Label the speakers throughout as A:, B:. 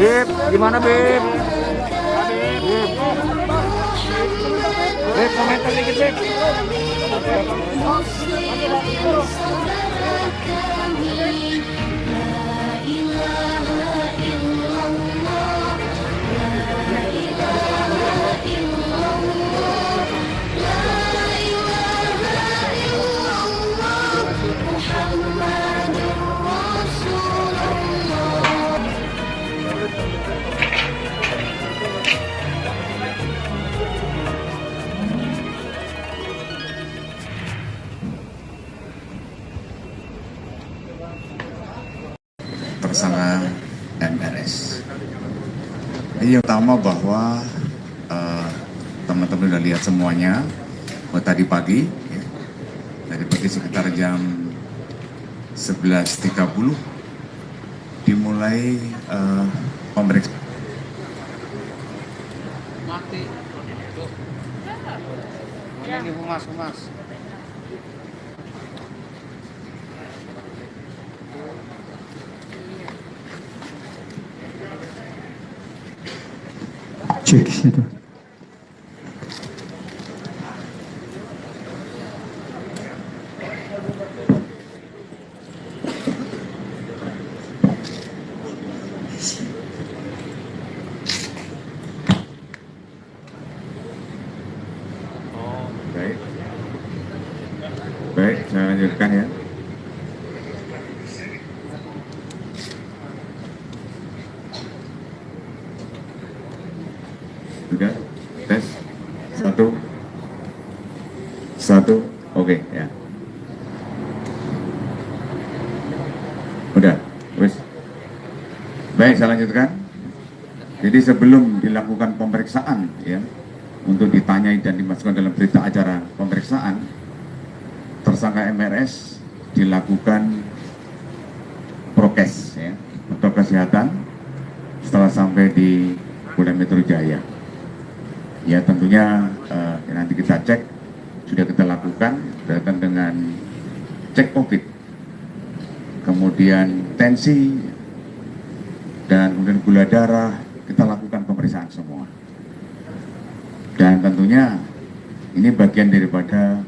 A: Beb, gimana Beb? Beb, komentar dikit Beb.
B: Tersangka MRS. Yang utama bahwa teman-teman sudah lihat semuanya tadi pagi, ya, tadi pagi sekitar jam 11.30 dimulai pemeriksaan.
A: Mati. Ini humas.
C: Cek situ.
B: Baik, saya lanjutkan ya. Sudah, tes, satu, oke ya. Udah, wes. Baik, saya lanjutkan. Jadi sebelum dilakukan pemeriksaan ya, untuk ditanyai dan dimasukkan dalam berita acara pemeriksaan, tersangka MRS dilakukan prokes ya, untuk kesehatan setelah sampai di Polda Metro Jaya. Ya tentunya nanti kita cek, sudah kita lakukan berkaitan dengan cek COVID, kemudian tensi, dan kemudian gula darah, kita lakukan pemeriksaan semua. Dan tentunya ini bagian daripada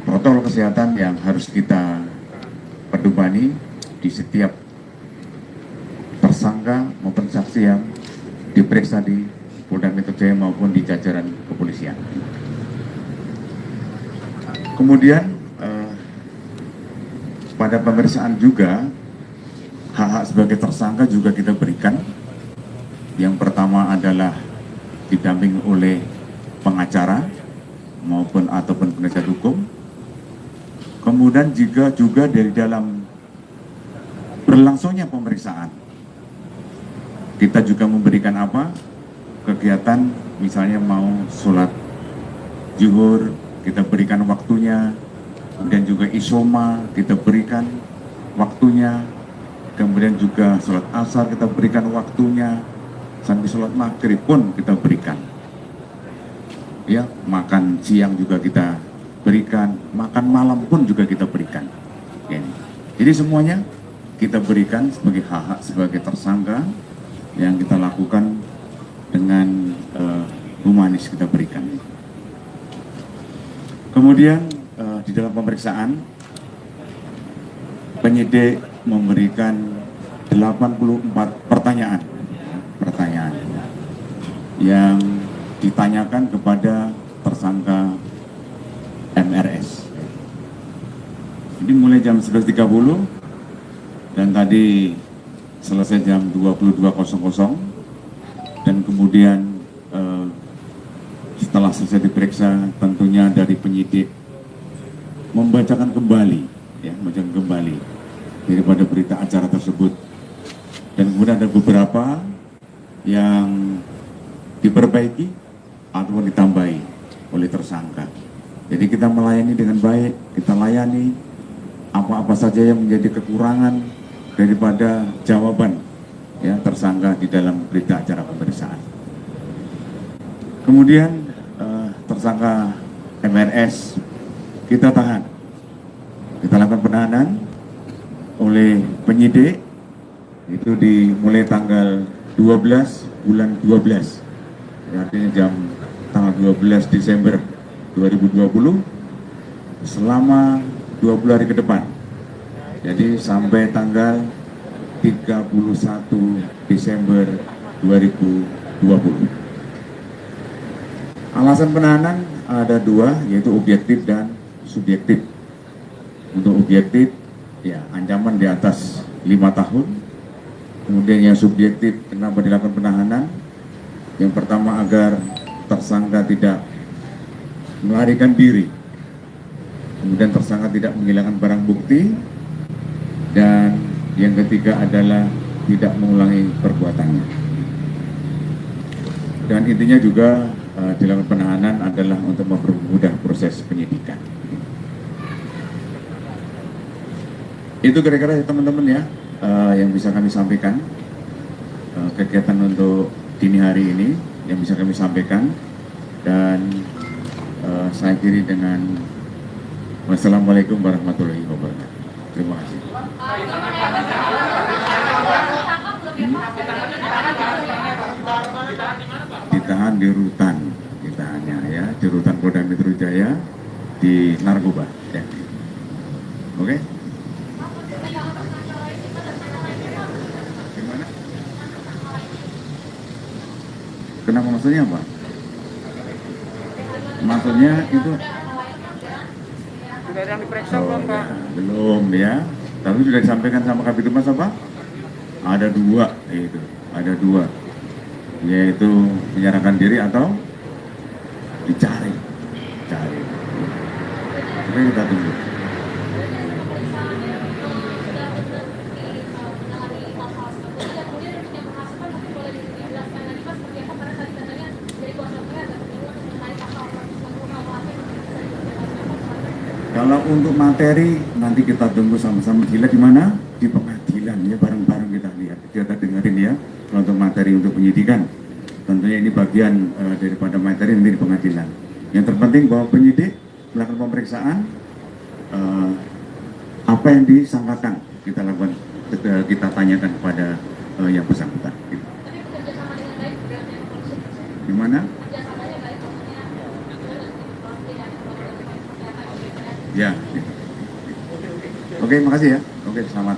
B: protokol kesehatan yang harus kita pedomani di setiap tersangka maupun saksi yang diperiksa di Polda Metro Jaya maupun di jajaran kepolisian. Kemudian pada pemeriksaan juga hak-hak sebagai tersangka juga kita berikan. Yang pertama adalah didampingi oleh pengacara maupun ataupun penasihat hukum. Kemudian juga dari dalam berlangsungnya pemeriksaan, kita juga memberikan apa? Kegiatan misalnya mau sholat zuhur, kita berikan waktunya, kemudian juga isoma kita berikan waktunya, kemudian juga sholat asar kita berikan waktunya, sampai sholat maghrib pun kita berikan. Ya, makan siang juga kita berikan, makan malam pun juga kita berikan. Ya. Jadi semuanya kita berikan sebagai hak sebagai tersangka yang kita lakukan dengan humanis kita berikan. Kemudian di dalam pemeriksaan penyidik memberikan 84 pertanyaan yang ditanyakan kepada tersangka MRS. Jadi mulai jam 11.30 dan tadi selesai jam 22.00 dan kemudian setelah selesai diperiksa tentunya dari penyidik membacakan kembali daripada berita acara tersebut, dan kemudian ada beberapa yang diperbaiki ataupun ditambahi oleh tersangka. Jadi kita melayani dengan baik, kita layani apa-apa saja yang menjadi kekurangan daripada jawaban ya tersangka di dalam berita acara pemeriksaan. Kemudian tersangka MRS kita tahan, kita lakukan penahanan oleh penyidik itu dimulai tanggal 12 bulan 12, artinya tanggal 12 Desember 2020 selama 20 hari ke depan. Jadi sampai tanggal 31 Desember 2020. Alasan penahanan ada dua, yaitu objektif dan subjektif. Untuk objektif, ya ancaman di atas 5 tahun. Kemudian yang subjektif, kenapa dilakukan penahanan? Yang pertama agar tersangka tidak melarikan diri. Kemudian tersangka tidak menghilangkan barang bukti. Dan yang ketiga adalah tidak mengulangi perbuatannya. Dan intinya juga dilakukan penahanan adalah untuk mempermudah proses penyidikan. Itu kira-kira ya teman-teman ya yang bisa kami sampaikan, kegiatan untuk dini hari ini yang bisa kami sampaikan, dan saya akhiri dengan wassalamualaikum warahmatullahi wabarakatuh. Terima kasih. Ditahan di rutan, ditahannya ya di rutan Polda Metro Jaya di narkoba ya. Oke. Gimana? Kenapa maksudnya apa? Maksudnya itu
A: Sudah ada yang diperiksa belum, Pak?
B: belum ya. Tapi sudah disampaikan sama Kabid Humas apa? Ada dua, itu ada dua, yaitu menyerahkan diri atau dicari. Oke, kita tunggu. Kalau untuk materi nanti kita tunggu sama-sama dilihat di mana, di pengadilan ya, bareng-bareng kita lihat, kita dengerin ya. Kalau untuk materi untuk penyidikan, tentunya ini bagian daripada materi nanti di pengadilan. Yang terpenting bahwa penyidik melakukan pemeriksaan, apa yang disangkakan kita lakukan, kita tanyakan kepada yang bersangkutan. Gimana? Ya. Oke, makasih ya. Oke, selamat.